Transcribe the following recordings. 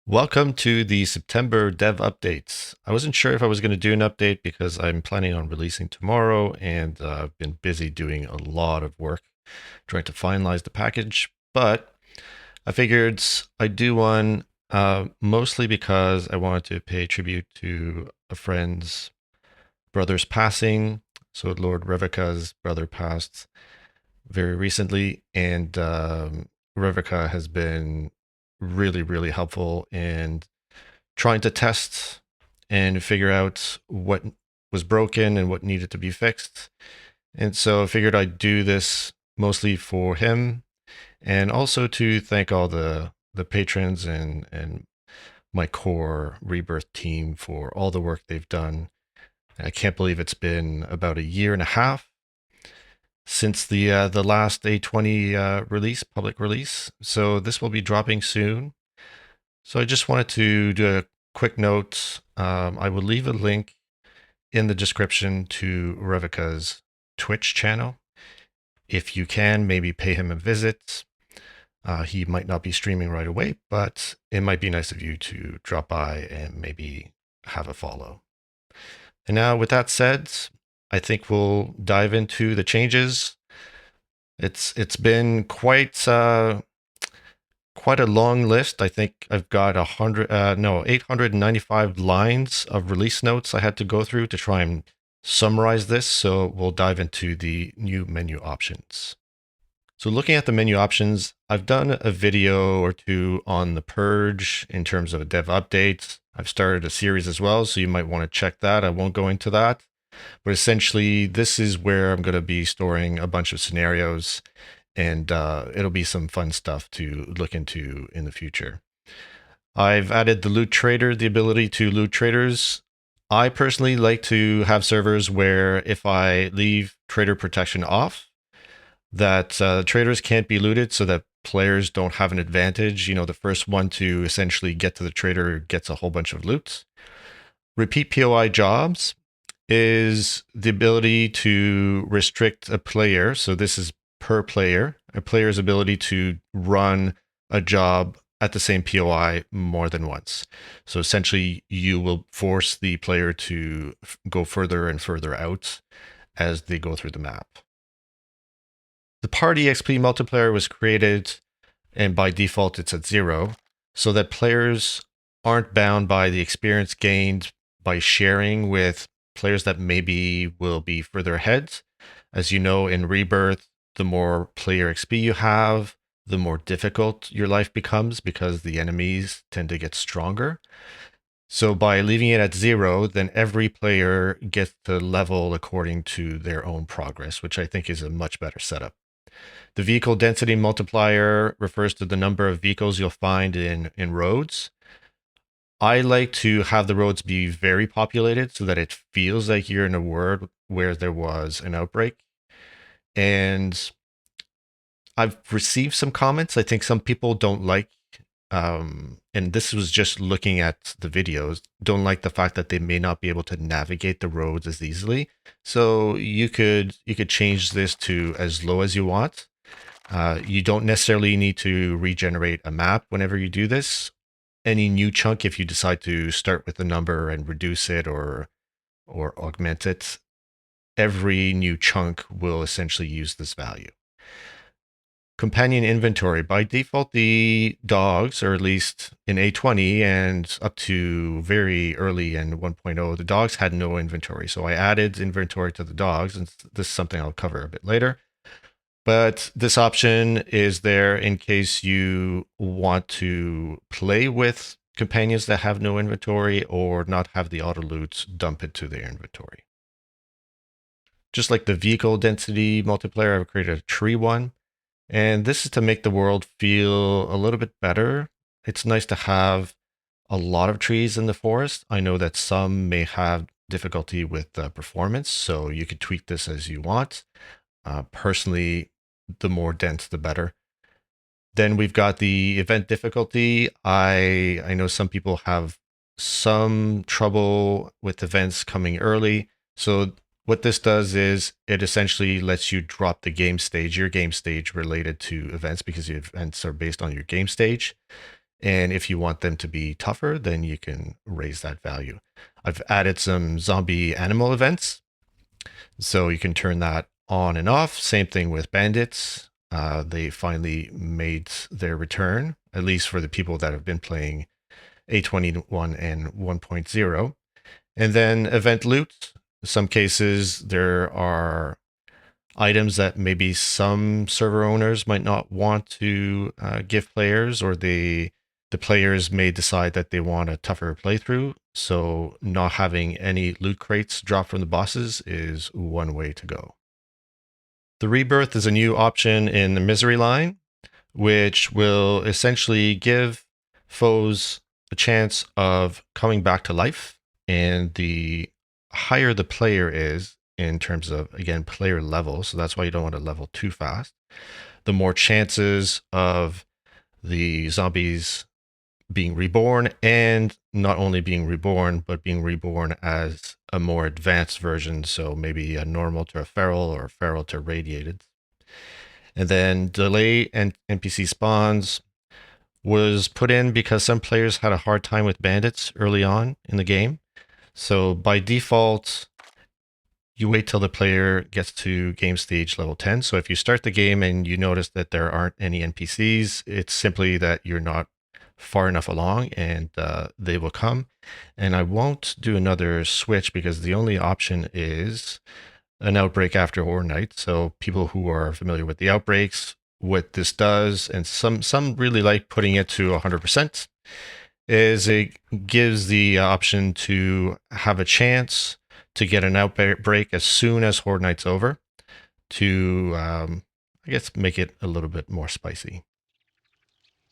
Welcome to the September dev updates. I wasn't sure if I was going to do an update because I'm planning on releasing tomorrow and I've been busy doing a lot of work trying to finalize the package, but I figured I'd do one mostly because I wanted to pay tribute to a friend's brother's passing. So Lord Revika's brother passed very recently, and Revika has been really helpful in trying to test and figure out what was broken and what needed to be fixed. And so I figured I'd do this mostly for him and also to thank all the patrons and my core Rebirth team for all the work they've done. I can't believe it's been about a year and a half since the last A20 release, public release. So this will be dropping soon. So I just wanted to do a quick note. I will leave a link in the description to Revika's Twitch channel. If you can, maybe pay him a visit. He might not be streaming right away, but it might be nice of you to drop by and maybe have a follow. And now, with that said, I think we'll dive into the changes. It's been quite a long list. I think I've got 895 lines of release notes I had to go through to try and summarize this. So we'll dive into the new menu options. So looking at the menu options, I've done a video or two on the purge in terms of a dev update. I've started a series as well, so you might want to check that. I won't go into that. But essentially, this is where I'm going to be storing a bunch of scenarios, and it'll be some fun stuff to look into in the future. I've added the loot trader, the ability to loot traders. I personally like to have servers where if I leave trader protection off, that traders can't be looted so that players don't have an advantage. You know, the first one to essentially get to the trader gets a whole bunch of loot. Repeat POI jobs is the ability to restrict a player. So this is per player, a player's ability to run a job at the same POI more than once. So essentially, you will force the player to go further and further out as they go through the map. The party XP multiplier was created, and by default it's at 0, so that players aren't bound by the experience gained by sharing with players that maybe will be further ahead. As you know, in Rebirth, the more player XP you have, the more difficult your life becomes because the enemies tend to get stronger. So by leaving it at 0, then every player gets to level according to their own progress, which I think is a much better setup. The vehicle density multiplier refers to the number of vehicles you'll find in roads. I like to have the roads be very populated so that it feels like you're in a world where there was an outbreak. And I've received some comments. I think some people don't like, and this was just looking at the videos, don't like the fact that they may not be able to navigate the roads as easily. So you could change this to as low as you want. You don't necessarily need to regenerate a map whenever you do this. Any new chunk, if you decide to start with a number and reduce it or augment it, every new chunk will essentially use this value. Companion inventory. By default, the dogs, or at least in A20 and up to very early in 1.0, the dogs had no inventory. So I added inventory to the dogs, and this is something I'll cover a bit later. But this option is there in case you want to play with companions that have no inventory or not have the auto loot dump into their inventory. Just like the vehicle density multiplier, I've created a tree one. And this is to make the world feel a little bit better. It's nice to have a lot of trees in the forest. I know that some may have difficulty with performance, so you could tweak this as you want. Personally, the more dense, the better. Then we've got the event difficulty. I know some people have some trouble with events coming early. So what this does is it essentially lets you drop the game stage, your game stage related to events, because the events are based on your game stage. And if you want them to be tougher, then you can raise that value. I've added some zombie animal events, so you can turn that on and off. Same thing with bandits. They finally made their return, at least for the people that have been playing A21 and 1.0. And then event loot. In some cases, there are items that maybe some server owners might not want to give players, or the players may decide that they want a tougher playthrough. So not having any loot crates drop from the bosses is one way to go. The Rebirth is a new option in the Misery line, which will essentially give foes a chance of coming back to life. And the higher the player is in terms of, again, player level, so that's why you don't want to level too fast, the more chances of the zombies being reborn, and not only being reborn, but being reborn as a more advanced version. So maybe a normal to a feral, or a feral to radiated. And then delay and NPC spawns was put in because some players had a hard time with bandits early on in the game. So by default, you wait till the player gets to game stage level 10. So if you start the game and you notice that there aren't any NPCs, it's simply that you're not far enough along, and they will come. And I won't do another switch because the only option is an outbreak after Horror Night. So people who are familiar with the outbreaks, what this does, and some really like putting it to 100%, is it gives the option to have a chance to get an outbreak as soon as Horde Night's over, to I guess make it a little bit more spicy.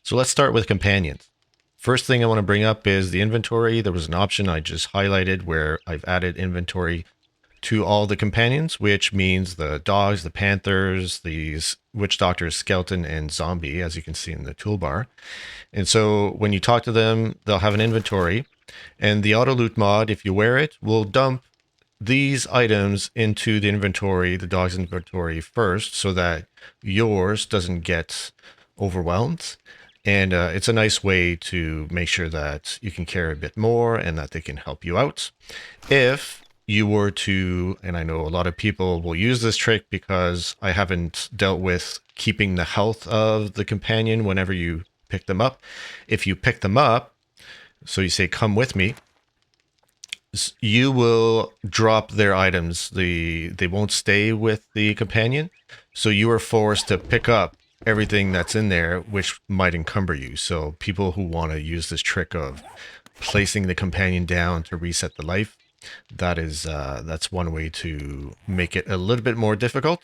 So let's start with companions. First thing I want to bring up is the inventory. There was an option I just highlighted where I've added inventory to all the companions, which means the dogs, the panthers, these witch doctors, skeleton, and zombie, as you can see in the toolbar. And so when you talk to them, they'll have an inventory, and the auto loot mod, if you wear it, will dump these items into the inventory, the dog's inventory first, so that yours doesn't get overwhelmed. And it's a nice way to make sure that you can carry a bit more and that they can help you out. If you were to, and I know a lot of people will use this trick because I haven't dealt with keeping the health of the companion whenever you pick them up. If you pick them up, so you say, come with me, you will drop their items. They won't stay with the companion. So you are forced to pick up everything that's in there, which might encumber you. So people who want to use this trick of placing the companion down to reset the life, that's one way to make it a little bit more difficult.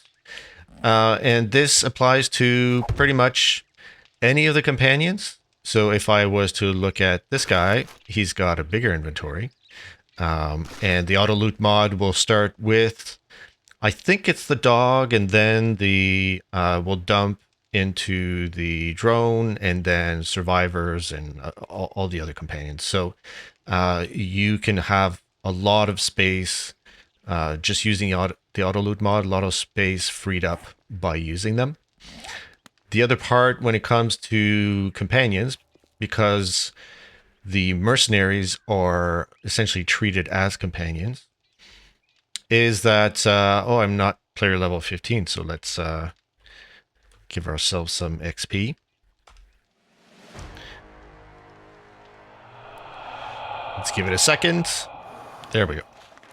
And this applies to pretty much any of the companions. So if I was to look at this guy, he's got a bigger inventory. And the auto loot mod will start with, I think it's the dog, and then the will dump into the drone, and then survivors, and all the other companions. So you can have a lot of space just using the auto loot mod, a lot of space freed up by using them. The other part when it comes to companions, because the mercenaries are essentially treated as companions, is that, I'm not player level 15, so let's give ourselves some XP. Let's give it a second. There we go.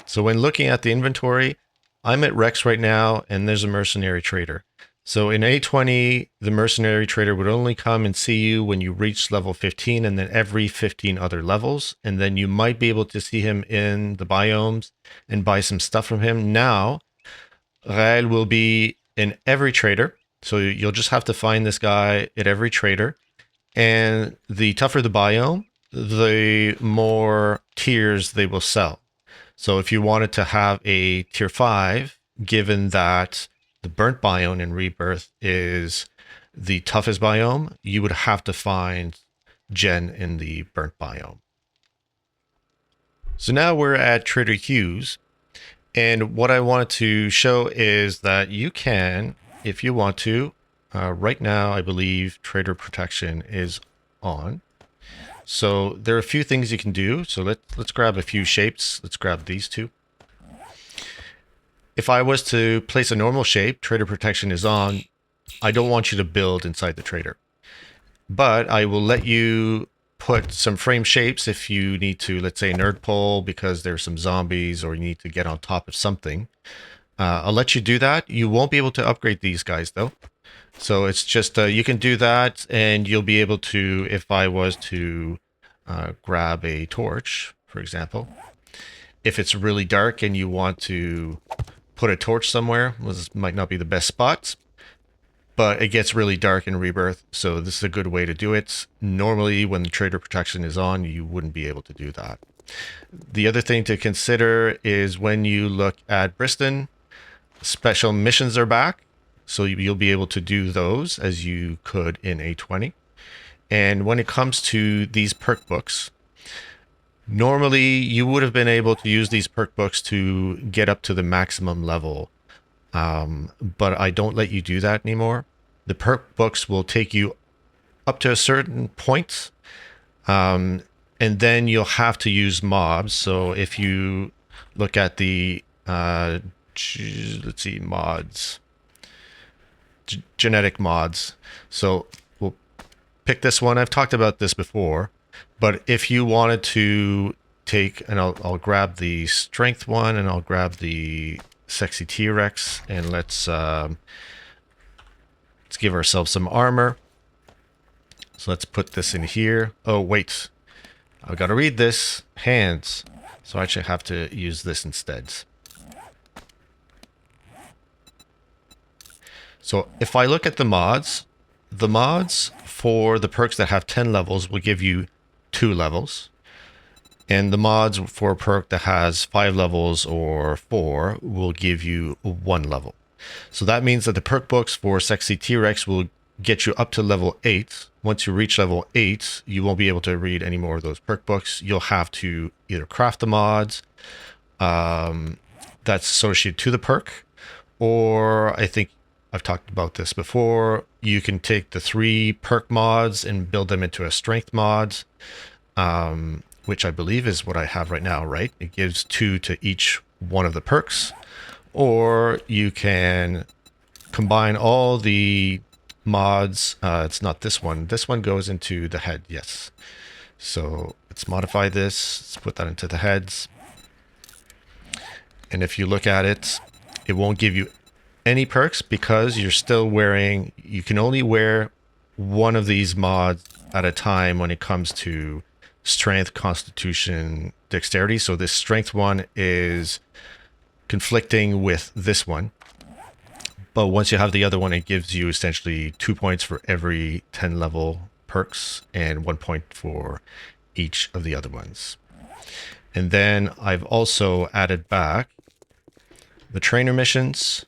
So when looking at the inventory, I'm at Rex right now, and there's a mercenary trader. So in A20, the mercenary trader would only come and see you when you reach level 15, and then every 15 other levels. And then you might be able to see him in the biomes and buy some stuff from him. Now, Rael will be in every trader. So you'll just have to find this guy at every trader. And the tougher the biome, the more tiers they will sell. So if you wanted to have a tier 5, given that the burnt biome in Rebirth is the toughest biome, you would have to find Gen in the burnt biome. So now we're at Trader Hughes. And what I wanted to show is that you can, if you want to, right now I believe trader protection is on. So there are a few things you can do. So let's grab a few shapes. Let's grab these two. If I was to place a normal shape, trader protection is on. I don't want you to build inside the trader, but I will let you put some frame shapes if you need to, let's say nerd pole because there's some zombies or you need to get on top of something. I'll let you do that. You won't be able to upgrade these guys though. So it's just, you can do that and you'll be able to, if I was to grab a torch, for example, if it's really dark and you want to put a torch somewhere, well, this might not be the best spot, but it gets really dark in Rebirth. So this is a good way to do it. Normally when the trader protection is on, you wouldn't be able to do that. The other thing to consider is when you look at Briston, special missions are back. So you'll be able to do those as you could in A20. And when it comes to these perk books, normally you would have been able to use these perk books to get up to the maximum level. But I don't let you do that anymore. The perk books will take you up to a certain point. And then you'll have to use mobs. So if you look at the, let's see, mods. Genetic mods. So we'll pick this one. I've talked about this before, but if you wanted to take, and I'll grab the strength one and I'll grab the sexy T-Rex and let's give ourselves some armor. So let's put this in here. Oh, wait. I've got to read this. Hands. So I actually have to use this instead. So if I look at the mods for the perks that have 10 levels will give you 2 levels. And the mods for a perk that has 5 levels or 4 will give you 1 level. So that means that the perk books for Sexy T-Rex will get you up to level 8. Once you reach level 8, you won't be able to read any more of those perk books. You'll have to either craft the mods that's associated to the perk, or I think I've talked about this before. You can take the 3 perk mods and build them into a strength mods, which I believe is what I have right now, right? It gives 2 to each one of the perks. Or you can combine all the mods. It's not this one. This one goes into the head, yes. So let's modify this. Let's put that into the heads. And if you look at it, it won't give you any perks because you're still wearing, you can only wear one of these mods at a time when it comes to strength, constitution, dexterity. So this strength one is conflicting with this one. But once you have the other one, it gives you essentially 2 points for every 10 level perks and 1 point for each of the other ones. And then I've also added back the trainer missions.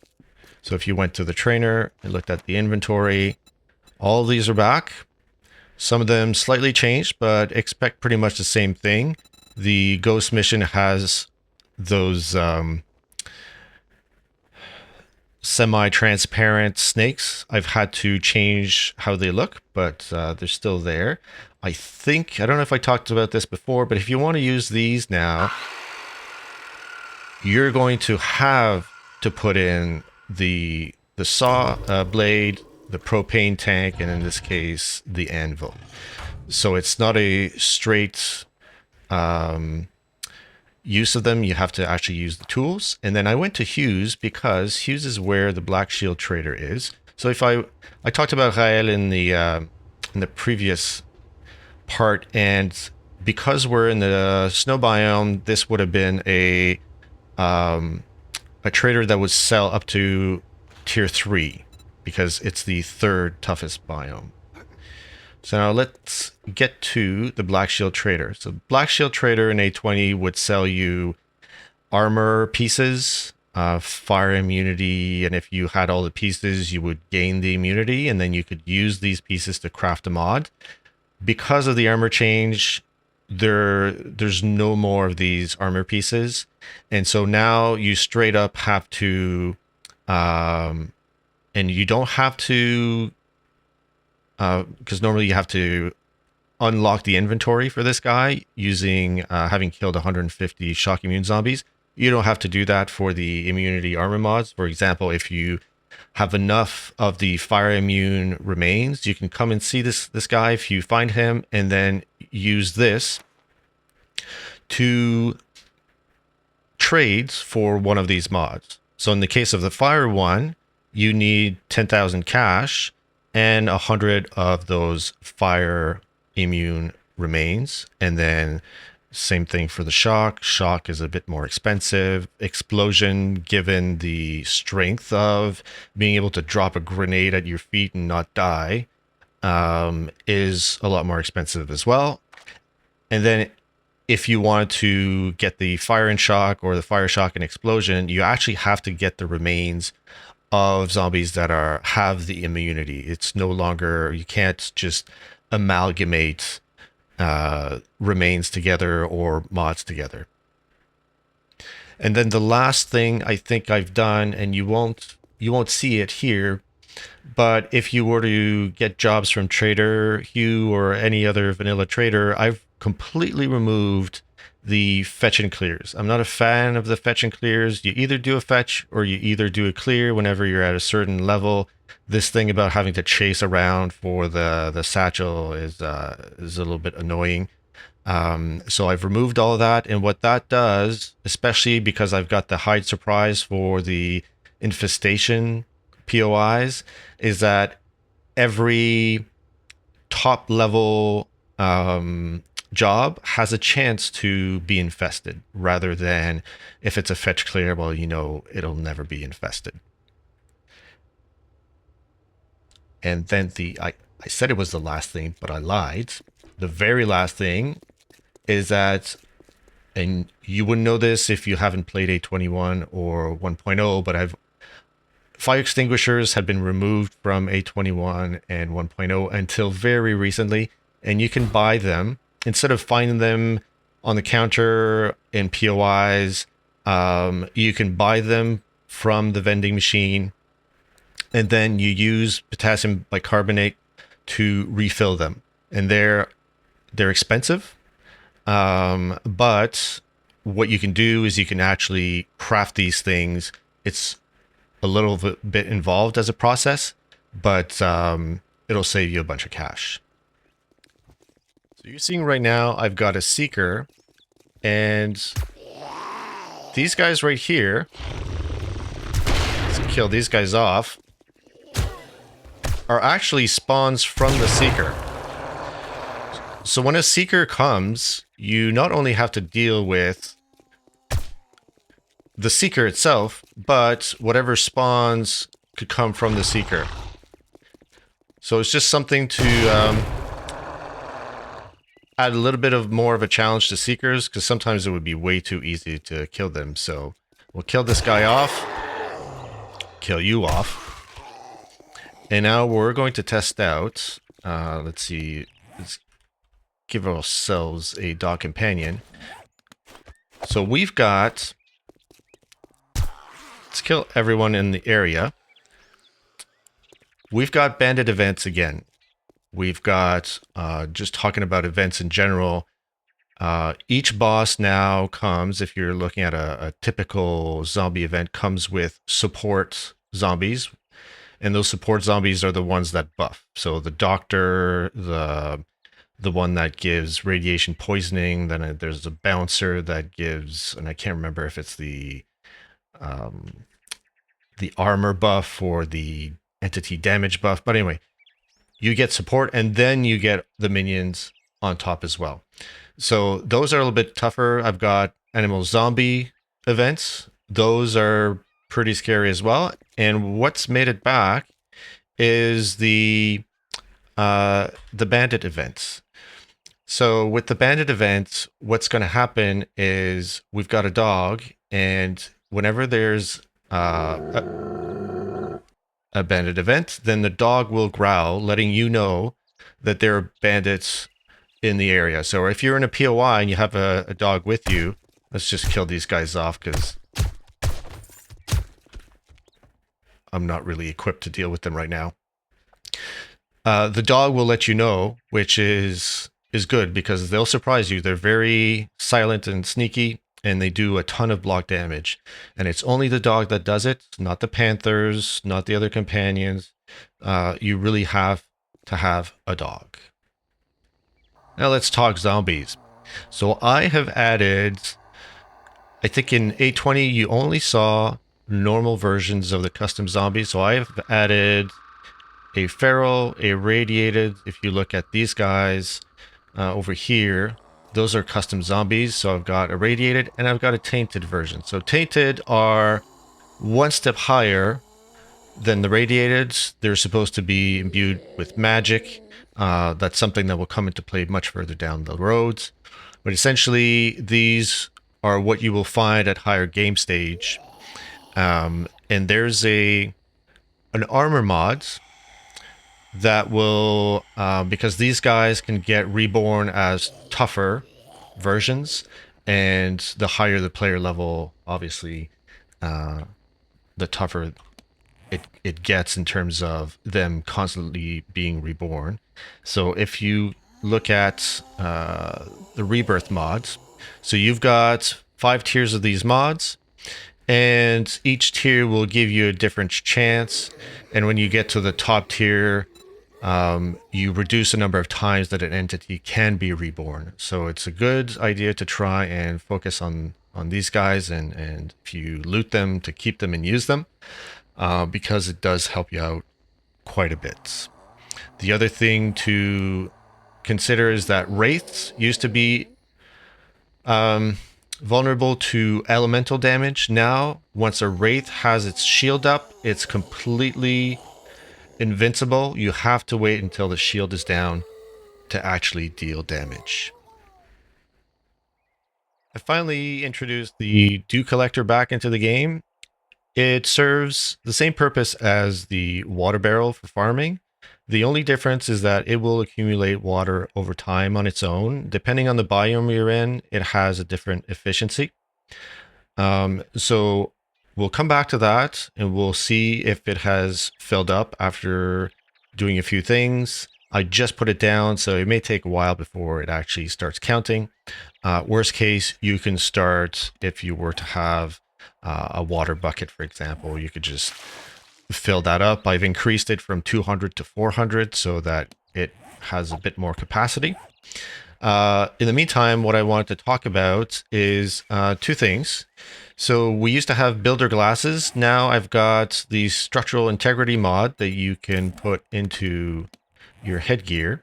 So if you went to the trainer and looked at the inventory, all of these are back. Some of them slightly changed, but expect pretty much the same thing. The ghost mission has those semi-transparent snakes. I've had to change how they look, but they're still there. I think, I don't know if I talked about this before, but if you want to use these now, you're going to have to put in the saw blade, the propane tank, and in this case, the anvil. So it's not a straight use of them. You have to actually use the tools. And then I went to Hughes because Hughes is where the Black Shield Trader is. So if I talked about Rael in the previous part, and because we're in the snow biome, this would have been a trader that would sell up to tier 3 because it's the 3rd toughest biome. So now let's get to the Black Shield Trader. So Black Shield Trader in A20 would sell you armor pieces, fire immunity, and if you had all the pieces, you would gain the immunity, and then you could use these pieces to craft a mod. Because of the armor change, there's no more of these armor pieces, and so now you straight up have to, and you don't have to, because normally you have to unlock the inventory for this guy using having killed 150 shock immune zombies. You don't have to do that for the immunity armor mods. For example, if you have enough of the fire immune remains, you can come and see this guy if you find him, and then use this to trades for one of these mods. So in the case of the fire one, you need 10,000 cash and 100 of those fire immune remains. And then same thing for the shock. Shock is a bit more expensive. Explosion, given the strength of being able to drop a grenade at your feet and not die, is a lot more expensive as well. And then if you want to get the fire and shock or the fire shock and explosion, you actually have to get the remains of zombies that have the immunity. It's no longer, you can't just amalgamate remains together or mods together. And then the last thing I think I've done, and you won't see it here, but if you were to get jobs from Trader Hugh or any other vanilla trader, I've completely removed the fetch and clears. I'm not a fan of the fetch and clears. You either do a fetch or you either do a clear whenever you're at a certain level. This thing about having to chase around for the satchel is a little bit annoying. So I've removed all of that, and what that does, especially because I've got the hide surprise for the infestation POIs, is that every top level job has a chance to be infested, rather than if it's a fetch clear, well, you know, it'll never be infested. And then I said it was the last thing, but I lied. The very last thing is that, and you wouldn't know this if you haven't played 821 or 1.0, but fire extinguishers had been removed from 821 and 1.0 until very recently, and you can buy them instead of finding them on the counter in POIs. You can buy them from the vending machine, and then you use potassium bicarbonate to refill them. And they're expensive, but what you can do is you can actually craft these things. It's a little bit involved as a process, but it'll save you a bunch of cash. So you're seeing right now, I've got a seeker, and these guys right here, let's kill these guys off, are actually spawns from the seeker. So when a seeker comes, you not only have to deal with the seeker itself, but whatever spawns could come from the seeker. So it's just something to add a little bit of more of a challenge to seekers, because sometimes it would be way too easy to kill them. So we'll kill this guy off, kill you off. And now we're going to test out, let's see, let's give ourselves a dog companion. So we've got, let's kill everyone in the area. We've got bandit events again. We've got, just talking about events in general, each boss now comes, if you're looking at a typical zombie event, comes with support zombies. And those support zombies are the ones that buff. So the doctor, the one that gives radiation poisoning, then there's a bouncer that gives, and I can't remember if it's the armor buff or the entity damage buff. But anyway, you get support, and then you get the minions on top as well. So those are a little bit tougher. I've got animal zombie events. Those are pretty scary as well. And what's made it back is the bandit events. So with the bandit events, what's going to happen is we've got a dog, and whenever there's a bandit event, then the dog will growl, letting you know that there are bandits in the area. So if you're in a POI and you have a dog with you, let's just kill these guys off, because I'm not really equipped to deal with them right now. The dog will let you know, which is is good because they'll surprise you. They're very silent and sneaky, and they do a ton of block damage. And it's only the dog that does it, not the panthers, not the other companions. You really have to have a dog. Now let's talk zombies. So I have added, I think in 820 you only saw normal versions of the custom zombies. So I've added a feral, a radiated. If you look at these guys over here, those are custom zombies. So I've got a radiated and I've got a tainted version. So tainted are one step higher than the radiated. They're supposed to be imbued with magic. That's something that will come into play much further down the roads. But essentially, these are what you will find at higher game stage. And there's an armor mod that will, because these guys can get reborn as tougher versions, and the higher the player level, obviously, the tougher it gets in terms of them constantly being reborn. So if you look at the Rebirth mods, so you've got 5 tiers of these mods, and each tier will give you a different chance. And when you get to the top tier, you reduce the number of times that an entity can be reborn. So it's a good idea to try and focus on these guys, and if you loot them, to keep them and use them, because it does help you out quite a bit. The other thing to consider is that wraiths used to be vulnerable to elemental damage. Now, once a wraith has its shield up, it's completely invincible. You have to wait until the shield is down to actually deal damage. I finally introduced the Dew Collector back into the game. It serves the same purpose as the water barrel for farming. The only difference is that it will accumulate water over time on its own. Depending on the biome you're in, it has a different efficiency. So we'll come back to that and we'll see if it has filled up after doing a few things. I just put it down, so it may take a while before it actually starts counting. Worst case, you can start, if you were to have a water bucket, for example, you could just fill that up. I've increased it from 200 to 400 so that it has a bit more capacity. In the meantime, what I wanted to talk about is 2 things. So we used to have builder glasses. Now I've got the structural integrity mod that you can put into your headgear.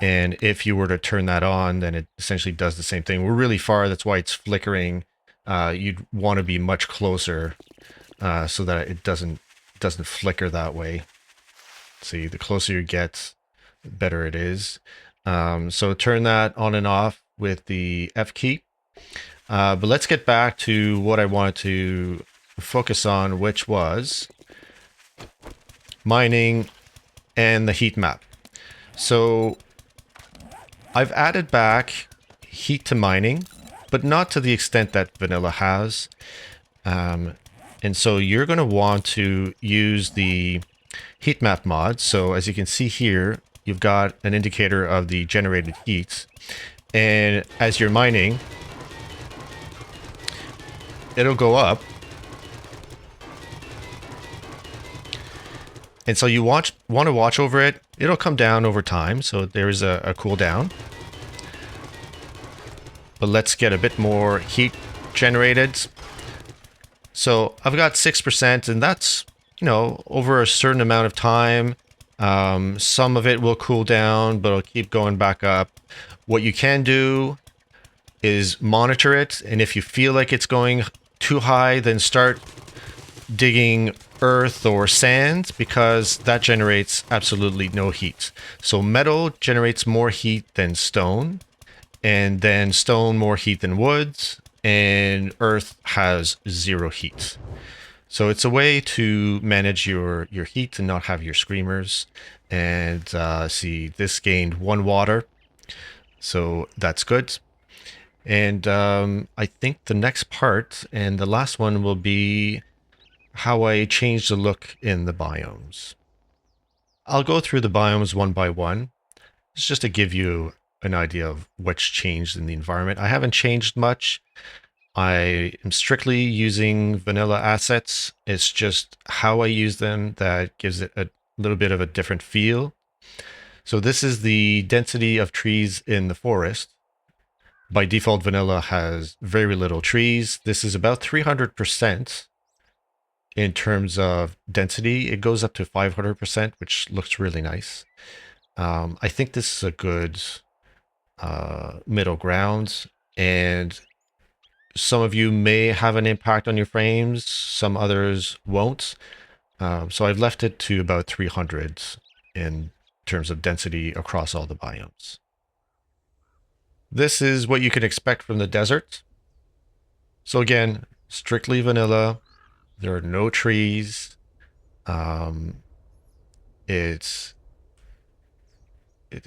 And if you were to turn that on, then it essentially does the same thing. We're really far, that's why it's flickering. You'd want to be much closer so that it doesn't flicker that way. See, the closer you get, the better it is. So turn that on and off with the F key. But let's get back to what I wanted to focus on, which was mining and the heat map. So I've added back heat to mining, but not to the extent that vanilla has. And so you're going to want to use the heat map mod. So as you can see here, you've got an indicator of the generated heat. And as you're mining, it'll go up. And so you want to watch over it. It'll come down over time, so there's a cooldown. But let's get a bit more heat generated. So I've got 6%, and that's, over a certain amount of time. Some of it will cool down, but it'll keep going back up. What you can do is monitor it, and if you feel like it's going too high, then start digging earth or sand, because that generates absolutely no heat. So metal generates more heat than stone, and then stone more heat than woods, and earth has 0 heat. So it's a way to manage your heat and not have your screamers. And see, this gained 1 water, so that's good. And I think the next part and the last one will be how I change the look in the biomes. I'll go through the biomes one by one. It's just to give you an idea of what's changed in the environment. I haven't changed much. I am strictly using vanilla assets. It's just how I use them that gives it a little bit of a different feel. So this is the density of trees in the forest. By default, vanilla has very little trees. This is about 300% in terms of density. It goes up to 500%, which looks really nice. I think this is a good middle ground, and some of you may have an impact on your frames, some others won't. So I've left it to about 300 in terms of density across all the biomes. This is what you can expect from the desert. So again, strictly vanilla. There are no trees. It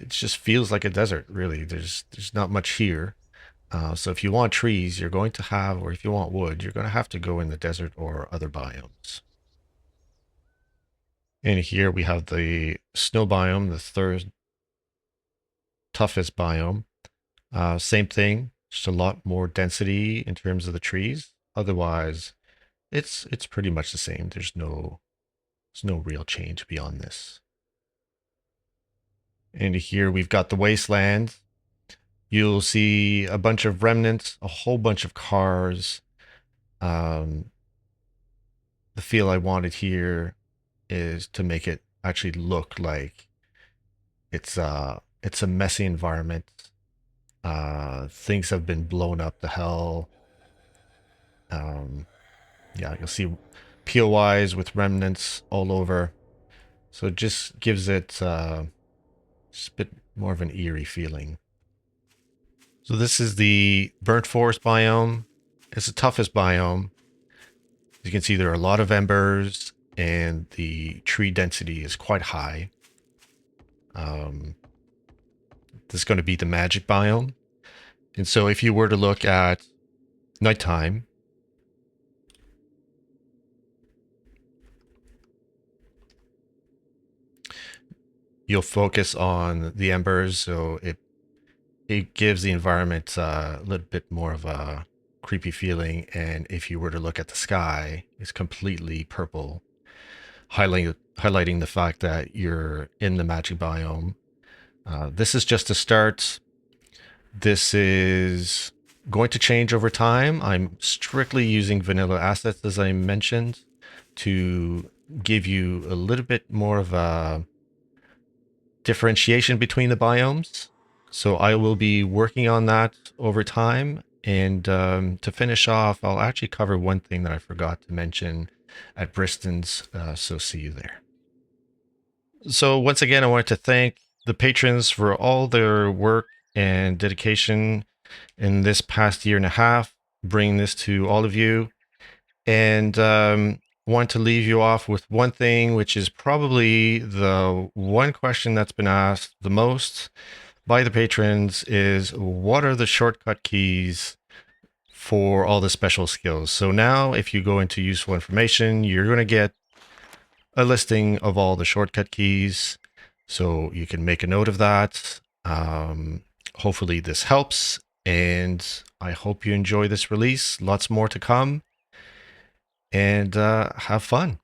just feels like a desert, really. There's not much here. So if you want trees, you're going to have, or if you want wood, you're going to have to go in the desert or other biomes. And here we have the snow biome, the third toughest biome. Same thing, just a lot more density in terms of the trees. Otherwise, it's pretty much the same. There's no real change beyond this. And here we've got the Wasteland. You'll see a bunch of remnants, a whole bunch of cars. The feel I wanted here is to make it actually look like it's a messy environment. Things have been blown up to hell. Yeah, you'll see POIs with remnants all over. So it just gives it just a bit more of an eerie feeling. So this is the burnt forest biome. It's the toughest biome. As you can see, there are a lot of embers and the tree density is quite high. This is going to be the magic biome. And so if you were to look at nighttime, you'll focus on the embers. So it gives the environment a little bit more of a creepy feeling. And if you were to look at the sky, it's completely purple, highlighting the fact that you're in the magic biome. This is just a start. This is going to change over time. I'm strictly using vanilla assets, as I mentioned, to give you a little bit more of a differentiation between the biomes. So I will be working on that over time. And to finish off, I'll actually cover one thing that I forgot to mention at Bristons. So see you there. So once again, I wanted to thank the patrons for all their work and dedication in this past year and a half, bringing this to all of you. And want to leave you off with one thing, which is probably the one question that's been asked the most by the patrons is, what are the shortcut keys for all the special skills? So now if you go into useful information, you're going to get a listing of all the shortcut keys, so you can make a note of that. Hopefully this helps, and I hope you enjoy this release. Lots more to come, and have fun.